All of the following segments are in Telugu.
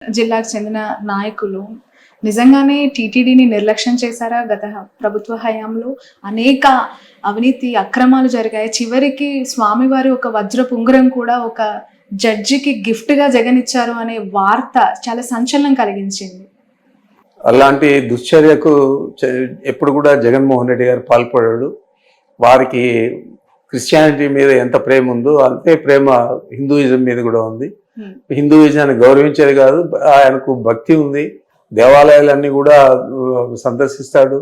జిల్లాకు చెందిన నాయకులు నిజంగానే టీటీడీని నిర్లక్ష్యం చేశారా? గత ప్రభుత్వ హయాంలో అనేక అవినీతి అక్రమాలు జరిగాయి. చివరికి స్వామివారి ఒక వజ్రపు ఉంగరం కూడా ఒక జడ్జికి గిఫ్ట్‌గా జగన్ ఇచ్చారు అనే వార్త చాలా సంచలనం కలిగించింది. అలాంటి దుశ్చర్యకు ఎప్పుడు కూడా జగన్మోహన్ రెడ్డి గారు పాల్పడాడు. వారికి క్రిస్టియానిటీ మీద ఎంత ప్రేమ ఉందో అంతే ప్రేమ హిందూయిజం మీద కూడా ఉంది. హిందూయిజాన్ని గౌరవించేది కాదు, ఆయనకు భక్తి ఉంది. దేవాలయాలన్నీ కూడా సందర్శిస్తాడు,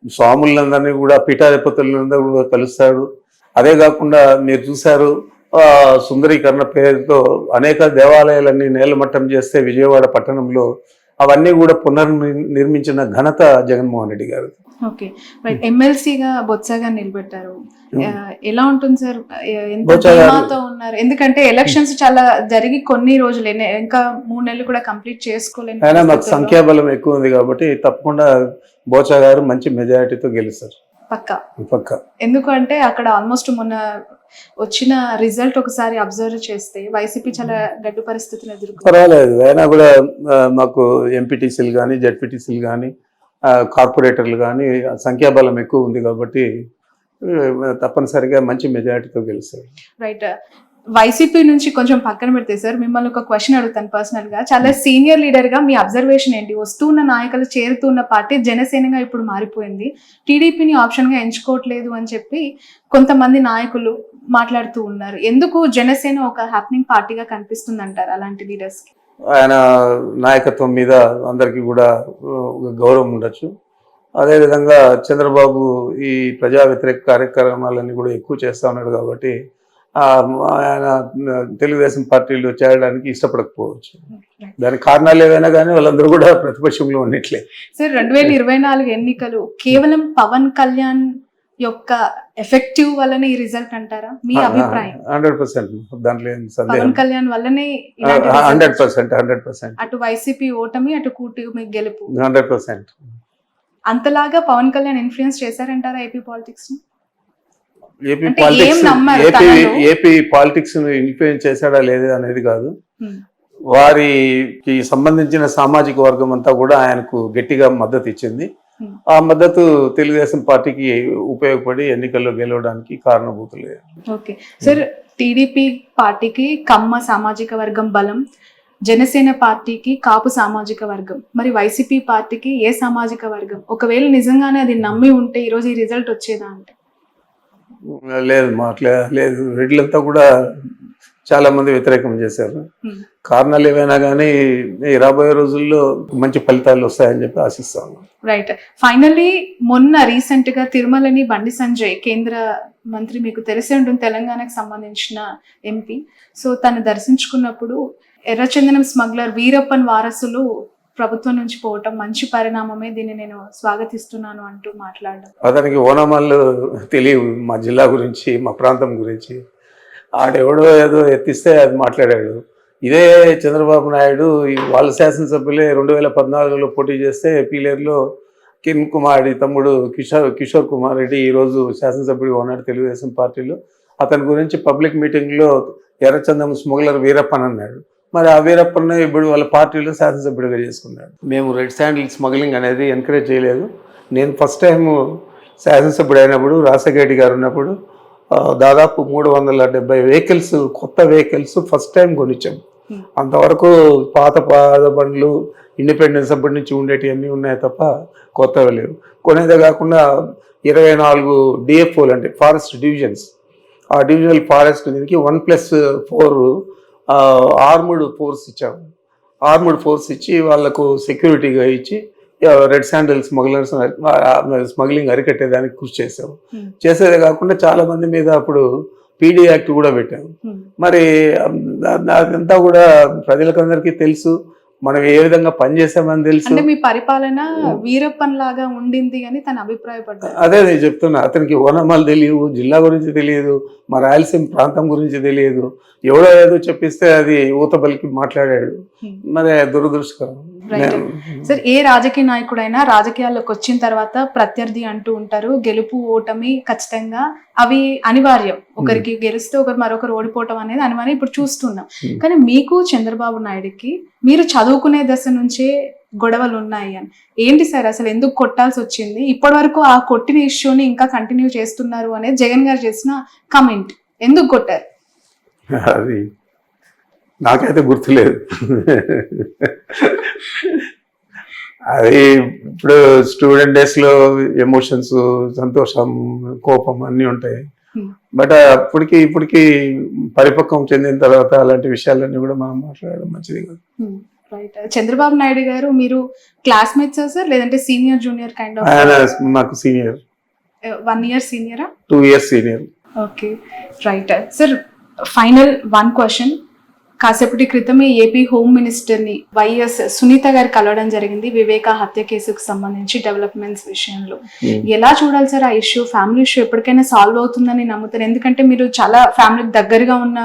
స్వాములందరినీ కూడా పీఠాధిపతులందరూ కూడా కలుస్తాడు. అదే కాకుండా మీరు చూశారు, సుందరీకరణ పేరుతో అనేక దేవాలయాలన్నీ నేలమట్టం చేస్తే విజయవాడ పట్టణంలో అవన్నీ కూడా పునర్నిర్మించిన ఘనత జగన్మోహన్ రెడ్డి గారు. ఓకే, ఎమ్మెల్సీగా బొత్సగా నిలబెట్టారు. ఎలా ఉంటుంది సార్? ఎంత ధీమాతో ఉన్నారు? ఎందుకంటే ఎలక్షన్స్ చాలా జరిగి కొన్ని రోజులు, ఇంకా 3 నెలలు కూడా కంప్లీట్ చేసుకోలేదు. అయినా మాకు సంఖ్యాబలం ఎక్కువ ఉంది కాబట్టి తప్పకుండా బోచా గారు మంచి మెజారిటీతో గెలుస్తారు. పక్క. ఎందుకంటే అక్కడ ఆల్మోస్ట్ మొన్న వచ్చిన రిజల్ట్ ఒకసారి అబ్జర్వ్ చేస్తే వైసీపీ చాలా గడ్డు పరిస్థితులు ఎదుర్కొంది. పర్వాలేదు, అయినా కూడా మాకు ఎంపీటీసీలు కానీ జెడ్పీటీసీలు కానీ కార్పొరేటర్లు కానీ సంఖ్యాబలం ఎక్కువ ఉంది కాబట్టి తప్పనిసరిగా మంచి మెజారిటీతో గెలుస్తారు. రైట్. వైసీపీ నుంచి కొంచెం పక్కన పెడితే సార్, మిమ్మల్ని ఒక క్వశ్చన్ అడుగుతాను పర్సనల్ గా. చాలా సీనియర్ లీడర్ గా మీ అబ్జర్వేషన్ ఏంటి? వస్తున్న నాయకులు చేరుతున్న పార్టీ జనసేనగా ఇప్పుడు మారిపోయింది, టీడీపీని ఆప్షన్ గా ఎంచుకోవట్లేదు అని చెప్పి కొంతమంది నాయకులు మాట్లాడుతూ ఉన్నారు. ఎందుకు జనసేన ఒక హ్యాపెనింగ్ పార్టీగా కనిపిస్తుంది అంటారు అలాంటి లీడర్స్ కి? ఆయన నాయకత్వం మీద అందరికీ కూడా గౌరవం ఉండొచ్చు. అదేవిధంగా చంద్రబాబు ఈ ప్రజా వ్యతిరేక కార్యక్రమాలన్నీ కూడా ఎక్కువ చేస్తూ ఉన్నాడు కాబట్టి ఆయన తెలుగుదేశం పార్టీలో చేరడానికి ఇష్టపడకపోవచ్చు. దానికి కారణాలు ఏవైనా కానీ వాళ్ళందరూ కూడా ప్రతిపక్షంలో ఉన్నట్లే. సార్, 2024 ఎన్నికలు కేవలం పవన్ కళ్యాణ్ యొక్క ఎఫెక్టివ్ వల్లనే ఈ రిజల్ట్ అంటారా? మీ అభిప్రాయం? 100%. దాంట్లో పవన్ కళ్యాణ్ వల్లనే 100%. అటు వైసీపీ ఓటమి, అటు కూటమి గెలుపు 100%. అంతలాగా పవన్ కళ్యాణ్ ఇన్ఫ్లుయెన్స్ చేశారంటారా AP politics? AP politics influence చేశాడా లేదా అనేది కాదు, వారికి సంబంధించిన సామాజిక వర్గం అంతా కూడా ఆయనకు గట్టిగా మద్దతు ఇచ్చింది. ఆ మద్దతు తెలుగుదేశం పార్టీకి ఉపయోగపడి ఎన్నికల్లో గెలవడానికి కారణభూతులే. ఓకే సార్, టీడీపీ పార్టీకి కమ్మ సామాజిక వర్గం బలం, జనసేన పార్టీకి కాపు సామాజిక వర్గం, మరి వైసీపీ పార్టీకి ఏ సామాజిక వర్గం? ఒకవేళ నిజంగానే అది నమ్మి ఉంటే ఈరోజు ఈ రిజల్ట్ వచ్చేదా అంటే? లేదు, రెడ్లంతా కూడా చాలా మంది వ్యతిరేకం చేశారు. కారణాలు ఏవైనా కానీ రాబోయే రోజుల్లో మంచి ఫలితాలు వస్తాయని చెప్పి ఆశిస్తాను. రైట్. ఫైనల్లీ మొన్న రీసెంట్ గా తిరుమలని బండి సంజయ్, కేంద్ర మంత్రి, మీకు తెలిసి ఉంటుంది, తెలంగాణకు సంబంధించిన ఎంపీ. సో తను దర్శించుకున్నప్పుడు ఎర్రచందనం స్మగ్లర్ వీరప్పన్ వారసులు ప్రభుత్వం నుంచి పోవటం మంచి పరిణామమే, దీన్ని నేను స్వాగతిస్తున్నాను అంటూ మాట్లాడడం. అతనికి ఓనమాలు తెలియదు మా జిల్లా గురించి, మా ప్రాంతం గురించి. ఆడెవడో ఏదో ఎత్తిస్తే అది మాట్లాడాడు. ఇదే చంద్రబాబు నాయుడు వాళ్ళ శాసనసభ్యులే 2014లో పోటీ చేస్తే పీలేరులో కిరణ్ కుమార్ రెడ్డి తమ్ముడు కిషోర్ కుమార్ రెడ్డి ఈరోజు శాసనసభ్యుడిగా ఉన్నాడు తెలుగుదేశం పార్టీలో. అతని గురించి పబ్లిక్ మీటింగ్లో ఎర్రచందనం స్మగ్లర్ వీరప్పన్ అన్నాడు. మరి ఆ వీరప్పన్న ఇప్పుడు వాళ్ళ పార్టీలో శాసనసభ్యుడిగా చేసుకున్నాడు. మేము రెడ్ శాండిల్ స్మగ్లింగ్ అనేది ఎంకరేజ్ చేయలేదు. నేను ఫస్ట్ టైం శాసనసభ్యుడు అయినప్పుడు రాజశేఖర గారు ఉన్నప్పుడు దాదాపు 370 వెహికల్స్, కొత్త వెహికల్స్ ఫస్ట్ టైం కొనిచ్చాం. అంతవరకు పాత బండ్లు ఇండిపెండెన్స్ అప్పటి నుంచి ఉండేటివన్నీ ఉన్నాయి తప్ప కొత్తవి లేవు. కొనేదే కాకుండా 24 డిఎఫ్ఓలు అంటే ఫారెస్ట్ డివిజన్స్, ఆ డివిజనల్ ఫారెస్ట్ దీనికి 1+4 ఆర్మ్డ్ ఫోర్స్ ఇచ్చాము. ఆర్మ్డ్ ఫోర్స్ ఇచ్చి వాళ్లకు సెక్యూరిటీగా ఇచ్చి రెడ్ శాండిల్ స్మగ్లింగ్ అరికట్టేదానికి కృషి చేసాము. చేసేదే కాకుండా చాలా మంది మీద అప్పుడు పీడీ యాక్ట్ కూడా పెట్టాము. మరి అదంతా కూడా ప్రజలకందరికీ తెలుసు, మనం ఏ విధంగా పనిచేసామని తెలుసు. అంటే మీ పరిపాలన వీరప్పన్ లాగా ఉండింది అని తన అభిప్రాయపడ్డారు. అదే నేను చెప్తున్నా, అతనికి ఓనమాలు తెలియదు, జిల్లా గురించి తెలియదు, మా రాయలసీమ ప్రాంతం గురించి తెలియదు. ఎవడో ఏదో చెప్పిస్తే అది ఊతబలికి మాట్లాడాడు. మరి దురదృష్టకరం. రైట్ సార్, ఏ రాజకీయ నాయకుడైనా రాజకీయాల్లోకి వచ్చిన తర్వాత ప్రత్యర్థి అంటూ ఉంటారు. గెలుపు ఓటమి ఖచ్చితంగా అవి అనివార్యం. ఒకరికి గెలిస్తే మరొకరు ఓడిపోవటం అనేది అనివార్యం, ఇప్పుడు చూస్తున్నాం. కానీ మీకు చంద్రబాబు నాయుడుకి మీరు చదువుకునే దశ నుంచే గొడవలు ఉన్నాయి అని, ఏంటి సార్ అసలు ఎందుకు కొట్టాల్సి వచ్చింది? ఇప్పటి వరకు ఆ కొట్టిన ఇష్యూని ఇంకా కంటిన్యూ చేస్తున్నారు అనేది జగన్ గారు చేసిన కమెంట్. ఎందుకు కొట్టారు? అది నాకైతే గుర్తులేదు. అది ఇప్పుడు స్టూడెంట్ డేస్లో ఎమోషన్స్, సంతోషం, కోపం అన్నీ ఉంటాయి. బట్ అప్పటికి ఇప్పటికి పరిపక్వం చెందిన తర్వాత అలాంటి విషయాలన్నీ కూడా మనం మాట్లాడడం మంచిది కాదు. రైట్. చంద్రబాబు నాయుడు గారు మీరు క్లాస్మేట్సా సార్, లేదంటే సీనియర్ జూనియర్ కైండ్ ఆఫ్? ఆయన మాకు senior. 1 year సీనియరా? 2 years senior. Okay, right sir. Final 1 question. కాసేపటి క్రితమే ఏపీ హోమ్ మినిస్టర్ని వైఎస్ సునీత గారు కలవడం జరిగింది వివేక హత్య కేసుకు సంబంధించి డెవలప్మెంట్స్ విషయంలో. ఎలా చూడాలి సార్ ఆ ఇష్యూ? ఫ్యామిలీ ఇష్యూ ఎప్పటికైనా సాల్వ్ అవుతుందని నమ్ముతారు? ఎందుకంటే మీరు చాలా ఫ్యామిలీకి దగ్గరగా ఉన్న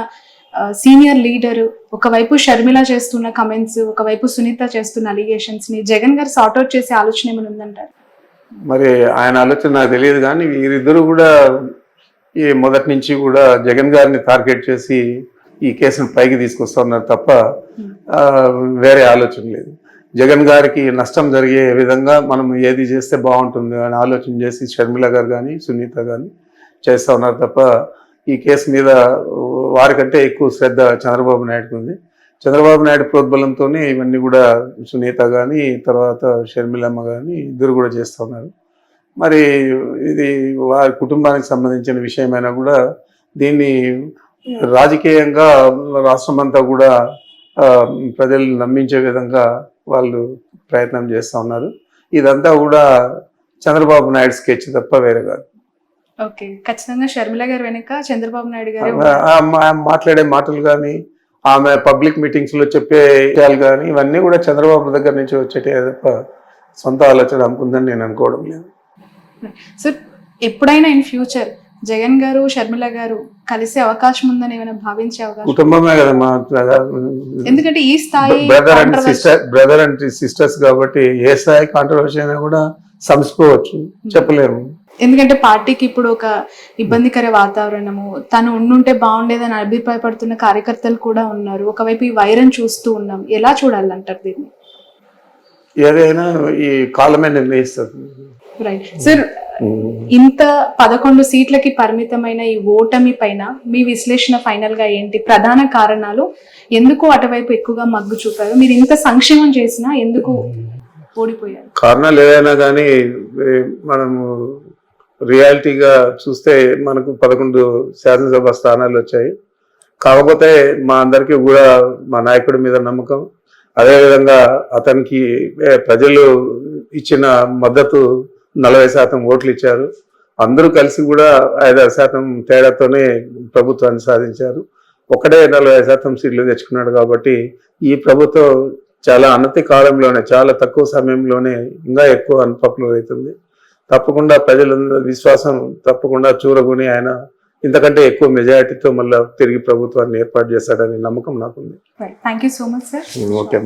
సీనియర్ లీడర్. ఒకవైపు షర్మిల చేస్తున్న కమెంట్స్, ఒకవైపు సునీత చేస్తున్న అలిగేషన్స్ ని జగన్ గారు సార్ట్అవుట్ చేసే ఆలోచన ఏమైనా ఉందంటారు? మరి ఆయన ఆలోచన నాకు తెలియదు, కానీ వీరిద్దరూ కూడా ఈ మొదటి నుంచి కూడా జగన్ గారిని టార్గెట్ చేసి ఈ కేసును పైకి తీసుకొస్తున్నారు తప్ప వేరే ఆలోచన లేదు. జగన్ గారికి నష్టం జరిగే విధంగా మనం ఏది చేస్తే బాగుంటుంది అని ఆలోచన చేసి షర్మిల గారు కానీ సునీత కానీ చేస్తూ ఉన్నారు తప్ప ఈ కేసు మీద వారికంటే ఎక్కువ శ్రద్ధ చంద్రబాబు నాయుడుకి ఉంది. చంద్రబాబు నాయుడు ప్రోద్బలంతోనే ఇవన్నీ కూడా సునీత కానీ తర్వాత షర్మిలమ్మ కానీ ఇద్దరు కూడా చేస్తూ ఉన్నారు. మరి ఇది వారి కుటుంబానికి సంబంధించిన విషయమైనా కూడా దీన్ని రాజకీయంగా రాష్ట్రం అంతా కూడా ప్రజల్ని నమ్మించే విధంగా వాళ్ళు ప్రయత్నం చేస్తూ ఉన్నారు. ఇదంతా కూడా చంద్రబాబు నాయుడు స్కెచ్ తప్ప వేరే కాదు. ఓకే, ఖచ్చితంగా షర్మిల గారు వెనుక చంద్రబాబు నాయుడు గారు మాట్లాడే మాటలు కానీ ఆమె పబ్లిక్ మీటింగ్స్ లో చెప్పే విషయాలు కానీ ఇవన్నీ కూడా చంద్రబాబు దగ్గర నుంచి వచ్చేటే తప్ప సొంత ఆలోచన అనుకుందని నేను అనుకోవడం లేదు. సార్, ఎప్పుడైనా ఇన్ ఫ్యూచర్ జగన్ గారు షర్మిల గారు కలిసే అవకాశం ఉందని ఏమైనా భావించే అవకాశం? కుటుంబమే కదా మా, ఎందుకంటే ఈ స్థాయి బ్రదర్ అండ్ సిస్టర్స్ కాబట్టి ఏ స్థాయి కాంట్రవర్సీ అయినా కూడా సంసుకోవచ్చు, చెప్పలేము. ఎందుకంటే పార్టీకి ఇప్పుడు ఒక ఇబ్బందికర వాతావరణము, తను ఉండుంటే బాగుండేదని అభిప్రాయపడుతున్న కార్యకర్తలు కూడా ఉన్నారు. ఒకవైపు ఈ వైరం చూస్తూ ఉన్నాం, ఎలా చూడాలంటారు దీన్ని? ఏదైనా ఈ కాలమే నిర్ణయిస్తుంది. రైట్ సార్, ఇంత 11 సీట్లకి పరిమితమైన ఈ ఓటమి పైన మీ విశ్లేషణ ఫైనల్ గా ఏంటి? ప్రధాన కారణాలు, ఎందుకు అటువైపు ఎక్కువగా మగ్గు చూపారు? మీరు ఇంత సంక్షేమం చేసినా ఎందుకు ఓడిపోయారు? కారణాలు ఏదైనా కానీ మనము రియాలిటీగా చూస్తే మనకు 11 శాసనసభ స్థానాలు వచ్చాయి. కాకపోతే మా అందరికీ కూడా మా నాయకుడి మీద నమ్మకం, అదేవిధంగా అతనికి ప్రజలు ఇచ్చిన మద్దతు 40% ఓట్లు ఇచ్చారు. అందరూ కలిసి కూడా 5-6% తేడాతోనే ప్రభుత్వాన్ని సాధించారు. ఒకటే 40% సీట్లు తెచ్చుకున్నాడు. కాబట్టి ఈ ప్రభుత్వం చాలా అనతి కాలంలోనే, చాలా తక్కువ సమయంలోనే ఇంకా ఎక్కువ అన్పాపులర్ అవుతుంది. తప్పకుండా ప్రజలందరూ విశ్వాసం తప్పకుండా చూరగొని ఆయన ఇంతకంటే ఎక్కువ మెజారిటీతో మళ్ళీ తిరిగి ప్రభుత్వాన్ని ఏర్పాటు చేస్తాడని నమ్మకం నాకుంది. Thank you so much sir. Okay.